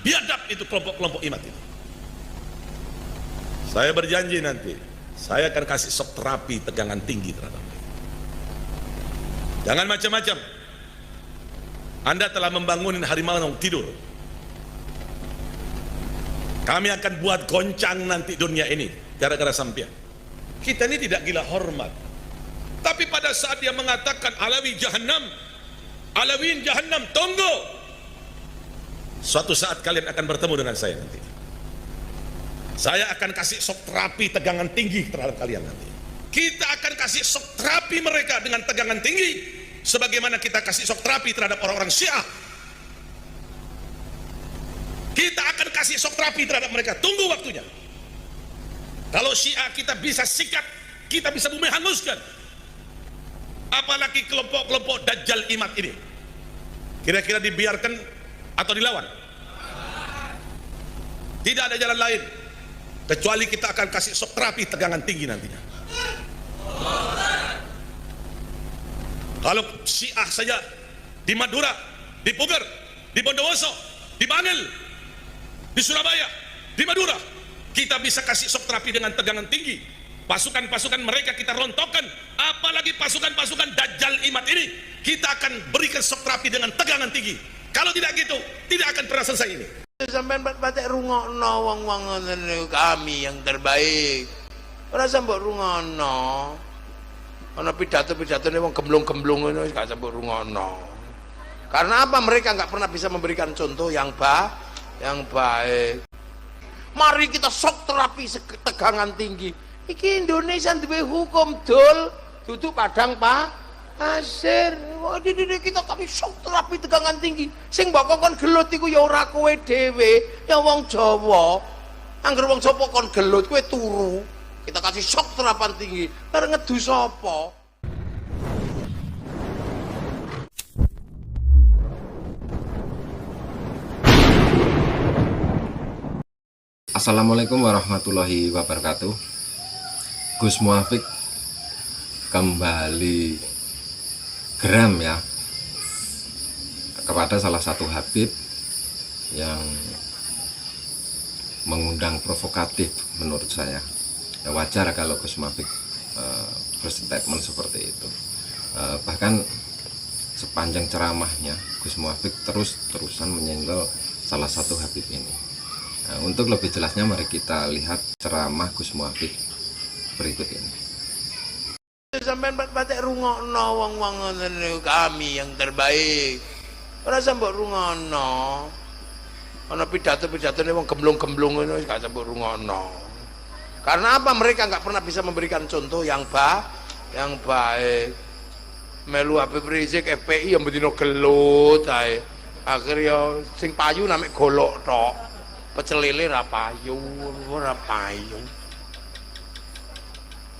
biadab itu kelompok-kelompok imat itu. Saya berjanji nanti saya akan kasih shock terapi tegangan tinggi terhadap mereka. Jangan macam-macam. Anda telah membangunin harimau yang tidur. Kami akan buat goncang nanti dunia ini gara-gara sampean. Kita ini tidak gila hormat. Tapi pada saat dia mengatakan Alawi Jahannam, Alawin Jahannam, tunggu. Suatu saat kalian akan bertemu dengan saya nanti. Saya akan kasih shock terapi tegangan tinggi terhadap kalian nanti. Kita akan kasih shock terapi mereka dengan tegangan tinggi, sebagaimana kita kasih shock terapi terhadap orang-orang Syiah. Kita akan kasih shock terapi terhadap mereka. Tunggu waktunya. Kalau Syiah kita bisa sikat, kita bisa bumi hanguskan. Apalagi kelompok-kelompok dajjal imat ini. Kira-kira dibiarkan atau dilawan? Tidak ada jalan lain kecuali kita akan kasih shock terapi tegangan tinggi nantinya. Kalau Syiah saja di Madura, di Puger, di Bondowoso, di Bangil, di Surabaya, di Madura, kita bisa kasih shock terapi dengan tegangan tinggi. Pasukan-pasukan mereka kita rontokkan, apalagi pasukan-pasukan dajjal imat ini kita akan berikan shock terapi dengan tegangan tinggi. Kalau tidak gitu, tidak akan pernah selesai ini. Sampai batik rungokno wong-wong kami yang terbaik. Ora sampe rungokno. Ana pidato-pidatone wong gemblung-gemblung ngono wis gak sampe rungokno. Karena apa? Mereka nggak pernah bisa memberikan contoh yang baik. Mari kita shock terapi tegangan tinggi. Iki Indonesia duwe hukum dol, duduk padang pasir. Wah, kita kami shock terapi tegangan tinggi. Sing mbok kon gelut iku ya ora kowe dhewe, ya wong Jawa. Angger wong Jawa kon gelut kowe turu. Kita kasih shock terapan tinggi. Bareng ngedu sapa? Assalamualaikum warahmatullahi wabarakatuh. Gus Muafik kembali geram ya kepada salah satu Habib yang mengundang provokatif menurut saya. Ya, wajar kalau Gus Muafik berstatement seperti itu. Bahkan sepanjang ceramahnya Gus Muafik terus-terusan menyenggol salah satu Habib ini. Nah, untuk lebih jelasnya mari kita lihat ceramah Gus Muafik berikut ini. Sampai batik rungokno wong-wong kami yang terbaik. Ora sampe rungokno. Ana pidato-pidatone wong gemblung-gemblung ngono wis gak sampe rungokno. Karena apa? Mereka nggak pernah bisa memberikan contoh yang baik. Melu Habib Rizik FPI yang bedino gelut ae. Akhirnya sing payu namek golok tok. Pecel lele ra payu, ora payu.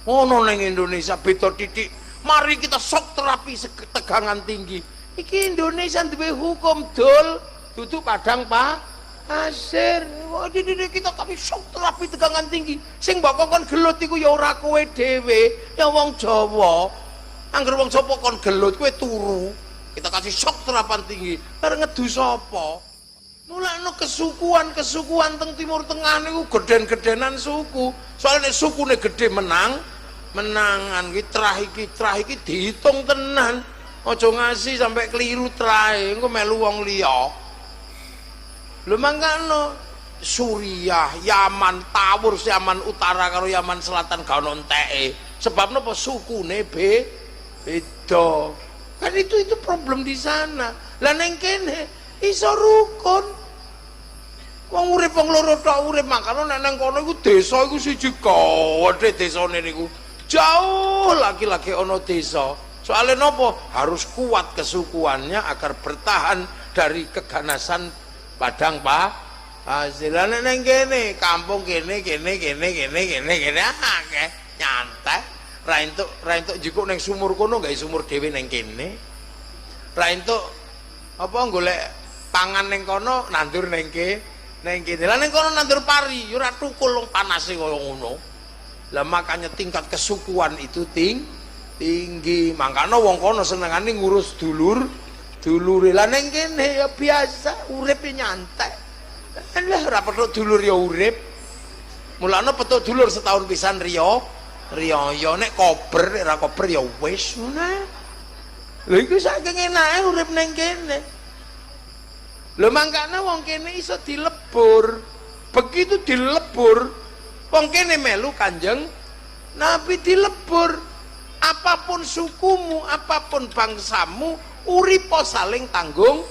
Ono ning Indonesia beda titik. Mari kita shock terapi tegangan tinggi. Iki Indonesia duwe hukum dol, duduk padang pasir. Wah, kita kami shock terapi tegangan tinggi. Sing mbok kon gelut iku ya ora kowe dhewe, ya wong Jawa. Angger wong Jawa kon gelut kowe turu. Kita kasih shock terapan tinggi. Bareng ngedu sapa? Mulane kesukuan teng Timur Tengah niku geden-gedenan suku. Soalnya sukune gede menangan iki trah iki dihitung tenan. Aja ngasih sampai keliru trahe, engko melu wong liya. Lho mangkano Suriah, Yaman, tawur Yaman Utara karo Yaman Selatan gak ono enteke. Sebab napa sukune beda. Kan itu problem di sana. Lah ning kene iso rukun. Wong urip wong loro tok urip makane nek nang kono iku desa iku siji gawedhe desane niku. Jauh lagi-lagi ono desa. Soalnya nopo harus kuat kesukuannya agar bertahan dari keganasan padang hasilannya neng kene kampung kene akeh nyantai raintuk jiko neng sumur kono gak sumur dewi neng kene raintuk apa golek pangan neng kono nandur neng kene lah neng kono nandur pari ora tukul panase kaya ngono. Lah makanya tingkat kesukuan itu tinggi. Makanya wong kono senengane ngurus dulure. Lah ning kene ya biasa uripe nyantai. lah ora petuk dulur ya urip. Mulane petuk dulur setahun pisan riyo ya nek kober ora kober ya wis ngono. Lha iku saking enake urip ning kene. Lho mangkane wong kene iso dilebur. Begitu dilebur, wong kene melu Kanjeng Nabi dilebur. Apapun sukumu, apapun bangsamu, uripo saling tanggung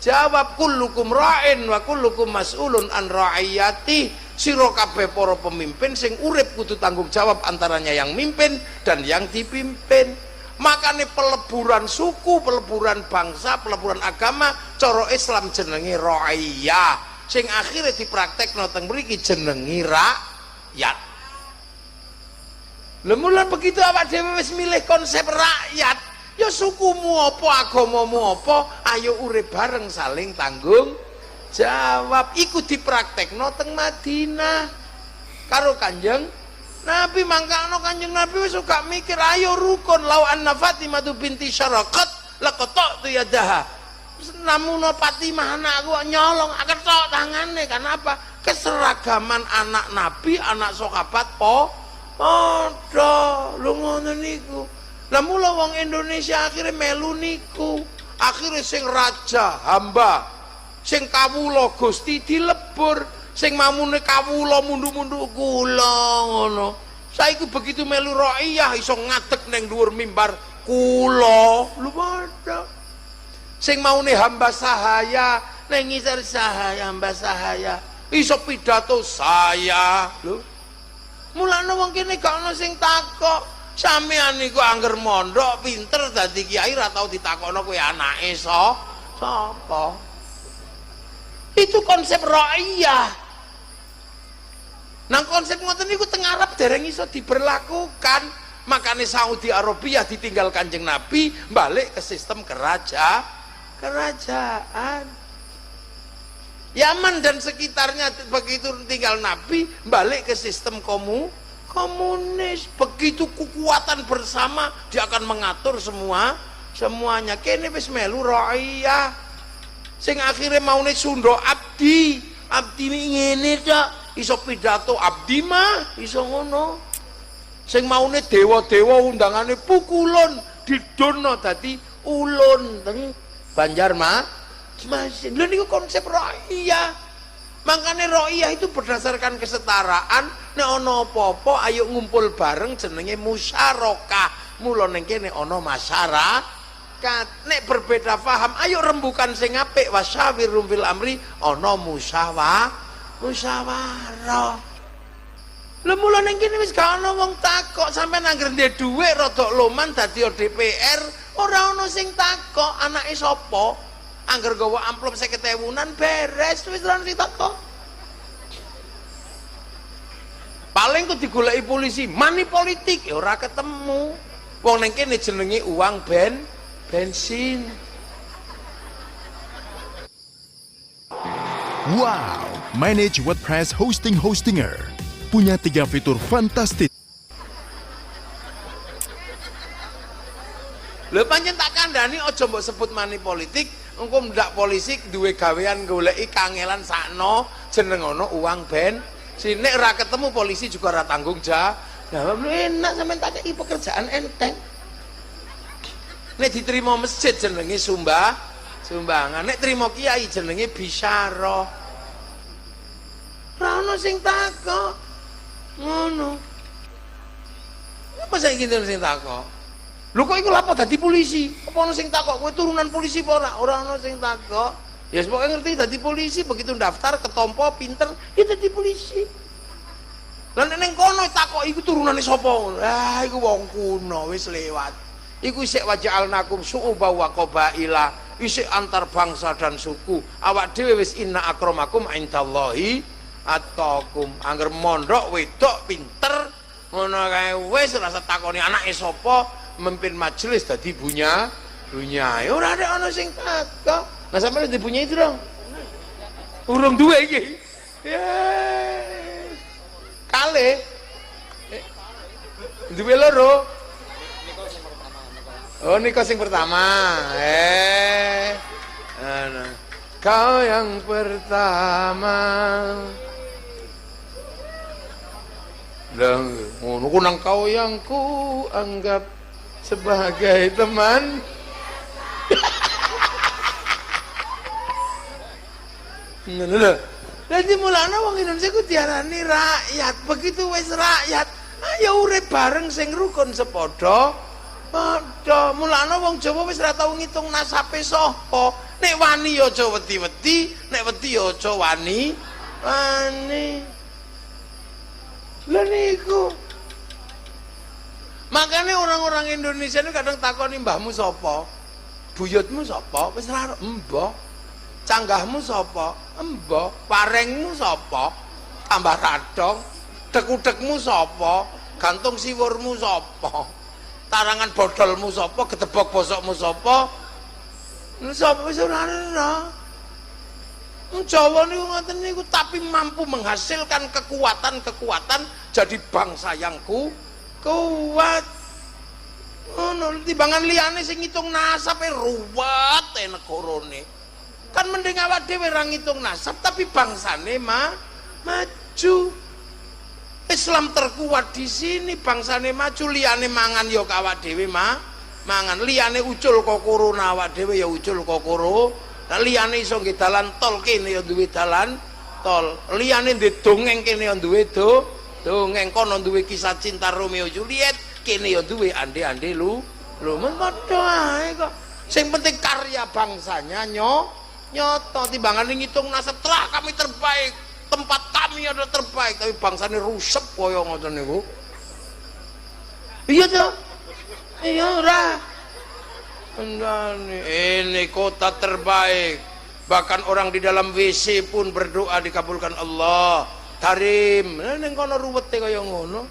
jawab. Kullukum ra'in wa kullukum mas'ulun an ra'iyati. Sira kabeh para pemimpin sing urip kudu tanggung jawab antaranya yang mimpin dan yang dipimpin. Makanya peleburan suku, peleburan bangsa, peleburan agama cara Islam jenenge ra'iyah. Sing akhirnya dipraktekno teng mriki jenenge rakyat. Lemulan begitu awak dhewe wis milih konsep rakyat, ya sukumu apa, agamamu apa, ayo urip bareng saling tanggung jawab. Iku dipraktekno teng Madinah karo Kanjeng Nabi. Mangkano Kanjeng Nabi wis gak mikir, ayo rukun. Lau anna Fatimah binti Syarakat laqata'tu yadaha. Namun Fatimah anakku nyolong akan tok tangane. Kenapa? Keseragaman anak Nabi, anak sahabat ada lu ngono niku. Lah mula wong Indonesia akhirnya melu niku. Akhirnya sing raja hamba, sing kawula Gusti dilebur, sing mamune kawula mundu-mundu kula ngono. Saiki begitu melu ra'iyah iso ngadeg ning dhuwur mimbar kula. Lu padha. Sing maune hamba sahaya ning ngisor sahaya, hamba sahaya iso pidato saya. Lho mulane wong kene gak ono sing takok. Sampeyan niku angger mondok pinter dadi kiai ra tau ditakokno kowe anake sapa. Itu konsep ra'iyah. Nang konsep ngoten niku teng Arab dereng iso diberlakukan. Makanya Saudi Arabia ditinggal Kanjeng Nabi balik ke sistem kerajaan. Yaman dan sekitarnya begitu tinggal Nabi balik ke sistem komunis. Begitu kekuatan bersama dia akan mengatur semuanya. Kene wis melu ra'iyah. Sing akhirnya maune Sunda abdi ngene tok iso pidato abdi mah iso ngono. Sing maune dewa-dewa undangane pukulun didono dadi ulun teng Banjarmasin. Lha niku konsep ra'iyah. Makanya ra'iyah itu berdasarkan kesetaraan. Nek ana apa-apa ayo ngumpul bareng jenenge musyarakah. Mula ning kene ana masyarakat. Nek berbeda paham ayo rembukan sing apik wasyawirum fil amri ana musyawarah. Lha mula ning kene wis gak ana wong takok sampean anggere ndek dhuwit rada loman dadi DPR ora ana sing takok anake sapa. Angger gawa amplop 50.000-an beres wis ora ditakok. Paling kok digoleki polisi, money politik ya ora ketemu. Wong ning kene jenenge uang bensin. Wow, manage WordPress Hostinger punya 3 fitur fantastis. Lho pancen tak kandhani aja mbok sebut money politik. Engko ndak polisi duwe gawean goleki kangelan sakno jeneng ana uang bensin. Nek ora ketemu polisi juga ora tanggung jawab. Enak sampean tak kei pekerjaan enteng. Nek diterima masjid jenenge sumbangan. Nek terima kiai jenenge bisyarah. Ora ono sing takok. Ngono. Apa saiki sing takok? Lho kok iku lapo dadi polisi? Apa ono sing takok kowe turunan polisi apa ora? Ora ono sing takok. Ya pokoke ngerti dadi polisi begitu daftar ketompo pinter ya dadi polisi. Lah nek kono takok iku turunane sapa? Ah iku wong kuno wis lewat. Iku isik waja'alnakum syu'uban wa qabaila. Isik antar bangsa dan suku. Awak dhewe wis inna akramakum indallahi atqakum. Angger mondok wedok pinter ngono kae wis rasa takoni anake sapa. Memimpin majelis tadi bunya ora ada ono sing takok. Nah sampeyan dipunya itu dong. Urung duwe iki. Ya. Kale. Duwe loro. Oh niko sing pertama. Kau yang pertama Dan ngono ku nang kau yang ku anggap sebagai teman. Ngono. Dadi mulane wong Indonesia ku diarani rakyat. Begitu wis rakyat, ayo urip bareng sing rukun sepadha. Padha. Mulane wong Jawa wis ora tau ngitung nasabe sapa. Nek wani ya aja wedi-wedi, nek wedi ya aja wani. Lha niku. Makanya orang-orang Indonesia ini kadang takoni mbahmu sapa? Buyutmu sapa? Wis ora mbah. Canggahmu sapa? Mbah. Parengmu sapa? Tambah radong. Dekudekmu sapa? Gantung siwurmu sapa? Tarangan bodolmu sapa? Gedebok bosokmu sapa? Sapa wis ora ana. Jawa niku ngoten niku tapi mampu menghasilkan kekuatan-kekuatan jadi bangsa yang kuat. Ngono timbangan liyane sing ngitung nasabe ruwet negarane. Kan mending awak dhewe ra ngitung nasab tapi bangsane maju. Islam terkuat di sini, bangsane maju, liyane mangan ya awak dhewe mangan, liyane ucul kok corona awak dhewe ya ucul kok corona. Nah, liyane iso nggih dalan tol kene ya duwe dalan tol. Liyane ndek dongeng kene ya duwe dongeng, kono duwe kisah cinta Romeo Juliet, kene ya duwe ande-ande lu padha ae kok. Sing penting karya bangsanya nyoto timbangan ngitung nasab telah kami terbaik, tempat kami adalah terbaik, tapi bangsane rusep kaya ngoten niku. Iya toh? Iya ora. Ini kota terbaik, bahkan orang di dalam WC pun berdoa dikabulkan Allah. Karim, neng kono ruwete kaya ngono.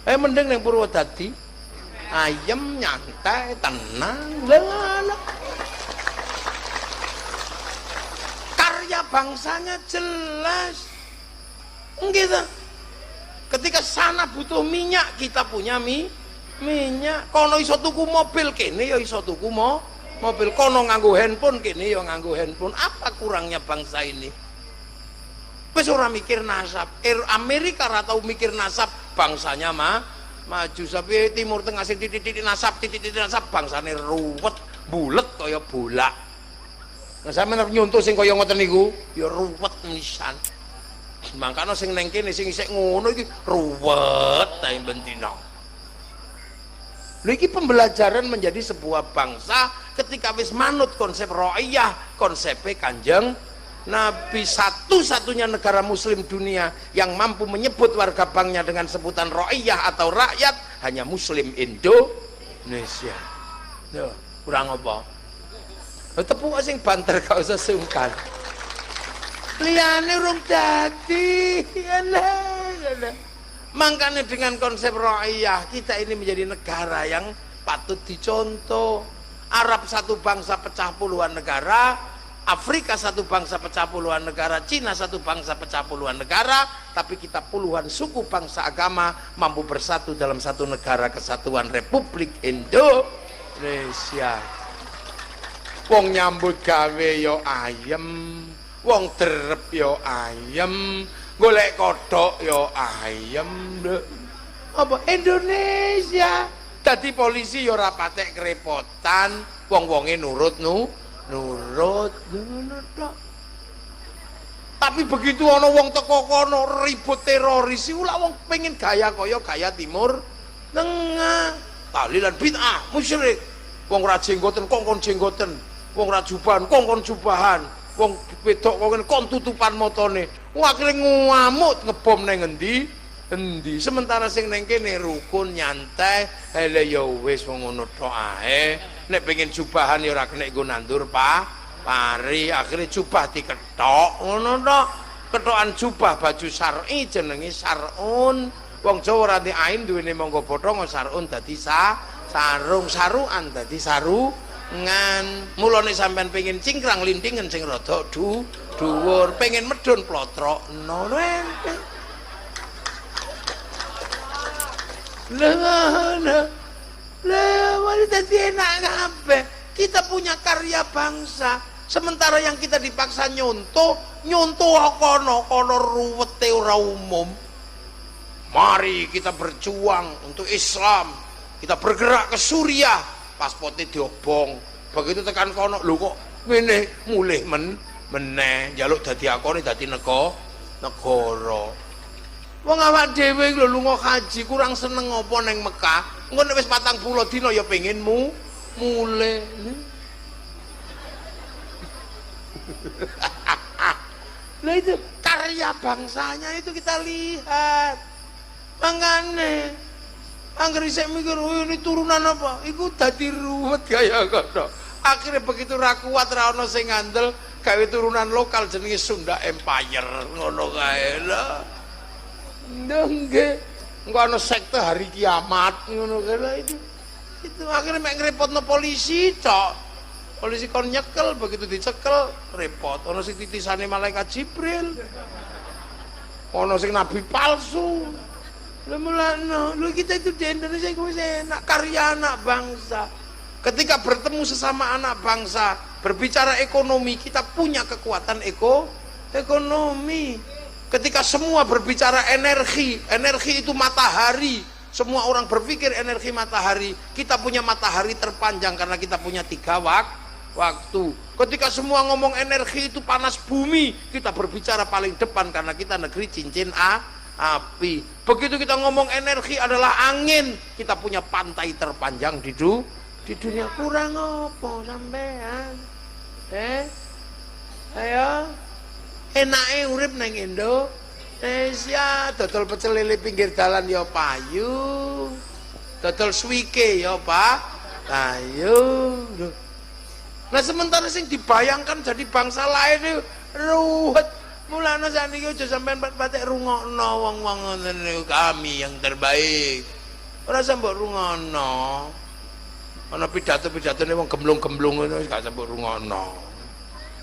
Mending neng Purwodadi, ayem nyantai tenang. Karya bangsanya jelas, gitu. Ketika sana butuh minyak, kita punya minyak. Kono iso tuku mobil, kene ya iso tuku mobil. Kono nganggo handphone, kene ya nganggo handphone. Apa kurangnya bangsa ini? Wis ora mikir nasab. Amerika ora tau mikir nasab, bangsanya maju. Tapi Timur Tengah sing titik-titik nasab, bangsane ruwet, bulet kaya bolak. Nah sampeyan nyontoh sing kaya ngoten niku, ya ruwet nisan. Mangkane sing neng kene sing isih ngono iki ruwet ta bentino. Iki pembelajaran menjadi sebuah bangsa ketika wis manut konsep ro'iyah, konsepnya Kanjeng Nabi. Satu-satunya negara muslim dunia yang mampu menyebut warga banknya dengan sebutan ro'iyah atau rakyat hanya muslim Indonesia. Yo, kurang apa? Tepuk sing banter gak usah sungkan. Liyane urung dadi. Makanya dengan konsep ro'iyah kita ini menjadi negara yang patut dicontoh. Arab satu bangsa pecah puluhan negara, Afrika satu bangsa pecah puluhan negara, Cina satu bangsa pecah puluhan negara, tapi kita puluhan suku bangsa agama mampu bersatu dalam satu negara kesatuan Republik Indonesia. Wong nyambut gawe yo ayem, wong derep yo ayem, golek kodok yo ayem. Apa Indonesia dadi polisi yo ora patek kerepotan, wong-wonge nurut nurut. Tapi begitu ana wong teko kono ribut teroris iku lak wong pengen gaya kaya gaya Timur Tengah, tahlilan bid'ah musyrik. Wong ora jenggoten kongkon jenggoten, wong ora jubahan kongkon jubahan, wong wedok kon tutupan motone. Wong akhire ngamuk ngebom nang endi. Sementara sing neng kene rukun nyantai, hele ya wis wong ngono tok ae. Nek pengen jubahan ya ora kena nggo nandur pari, akhirnya jubah diketok ngono tok. Ketokan jubah baju syar'i jenenge sarun. Wong Jawa ora ain duwene monggo bothong sarun dadi sarung, saruan dadi sarungan. Mulane sampean pengen cingkrang lintingan sing rada dhuwur, pengen medhun plotrokno ente. Lah wanita enak kabeh. Kita punya karya bangsa, sementara yang kita dipaksa nyontoh kono ruwete ora umum. Mari kita berjuang untuk Islam. Kita bergerak ke Suriah, pasportnya diobong. Begitu tekan kono, lho kok ngene mulih meneh njaluk dadi akone dadi negara. Wong awak dhewe lho lunga haji kurang seneng apa ning Mekah. Engko nek wis 40 dina ya pengen mulih. Nah itu karya bangsanya itu kita lihat. Mangane angger isih mikir, "Oh ini turunan apa?" Iku dadi ruwet gaya kono. Akhirnya begitu ra kuat ra ono sing ngandel gawe turunan lokal jenenge Sunda Empire ngono kae lho. Nggih. Engko ana sekte hari kiamat ngono kae lho itu. Itu akhirnya mek ngrepotno polisi, cok. Polisi kon nyekel, begitu dicekel repot. Ono sing titisane malaikat Jibril. Ono sing nabi palsu. Lha mulane lho kita itu di Indonesia iku wis enak karya anak bangsa. Ketika bertemu sesama anak bangsa, berbicara ekonomi, kita punya kekuatan ekonomi. Ketika semua berbicara energi, energi itu matahari. Semua orang berpikir energi matahari. Kita punya matahari terpanjang karena kita punya 3 waktu. Ketika semua ngomong energi itu panas bumi, kita berbicara paling depan karena kita negeri cincin api. Begitu kita ngomong energi adalah angin, kita punya pantai terpanjang di dunia. Kurang apa sampean? Ayo enake urip nang Indonesia, dodol pecel lele pinggir dalan ya payu, dodol swike ya payu. Nah sementara sing dibayangkan jadi bangsa lain itu ruwet. Mulane sakniki aja sampean patek rungokno wong-wong ngoten niku, kami yang terbaik. Ora sampe rungokno. Ana pidato-pidatone wong gemblung-gemblung ngono gak sampe rungokno.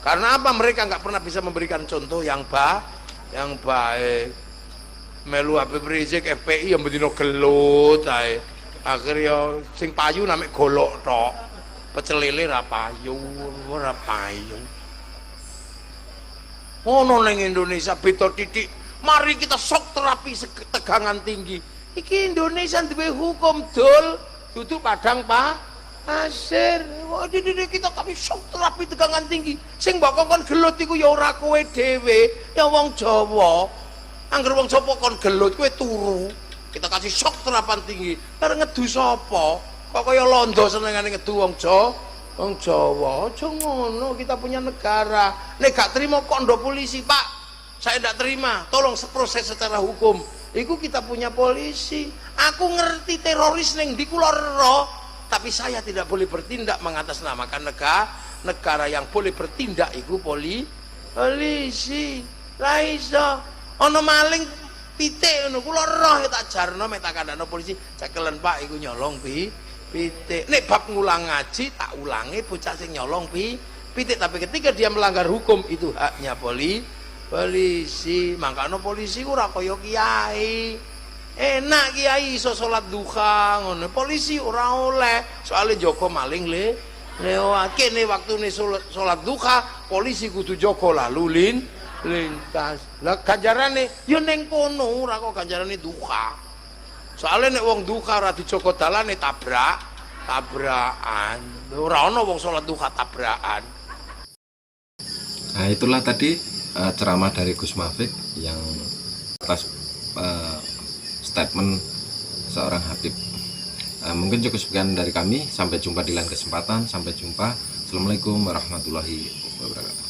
Karena apa? Mereka nggak pernah bisa memberikan contoh yang baik. Melu Habib Rizik FPI yang bedino gelut ae. Akhirnya sing payu namek golok tok. Pecel lele ra payu, ora payu. Ono ning Indonesia beda titik. Mari kita shock terapi tegangan tinggi. Iki Indonesia duwe hukum dol, duduk padang pasir. Wah, kita tapi shock terapi tegangan tinggi. Sing mbok kon gelut iku ya ora kowe dhewe, ya wong Jawa. Angger wong Jawa kon gelut kowe turu. Kita kasih shock terapan tinggi. Arep ngedu sapa? Kok kaya londo senengane ngedu wong Jawa. Aja ngono, kita punya negara. Nek gak terima kondo polisi, Pak. Saya tidak terima. Tolong proses secara hukum. Iku kita punya polisi. Aku ngerti teroris ning ndi kula ero. Tapi saya tidak boleh bertindak mengatasnamakan negara yang boleh bertindak iku polisi. Lah iso ana maling pitik ngono kula roh tak jarno mek tak kandhane polisi cekelen Pak iku nyolong pitik. Nek bab ngulang ngaji tak ulangi bocah sing nyolong pitik, tapi ketika dia melanggar hukum itu haknya polisi. Mangkane polisi ora kaya kiai. Enak kiai iso salat duha ngono. Polisi ora oleh, soalnya jaga maling lewat kene waktune salat duha, polisi kudu jaga lalu lintas. Lah ganjarane ya ning kono ora kok ganjarane duha. Soalnya nek wong duha ora dijaga dalane tabrakan. Ora ana wong salat duha tabrakan. Nah itulah tadi ceramah dari Gus Mafik yang atas statement seorang Habib. Mungkin cukup sekian dari kami. Sampai jumpa di lain kesempatan. Sampai jumpa. Assalamualaikum warahmatullahi wabarakatuh.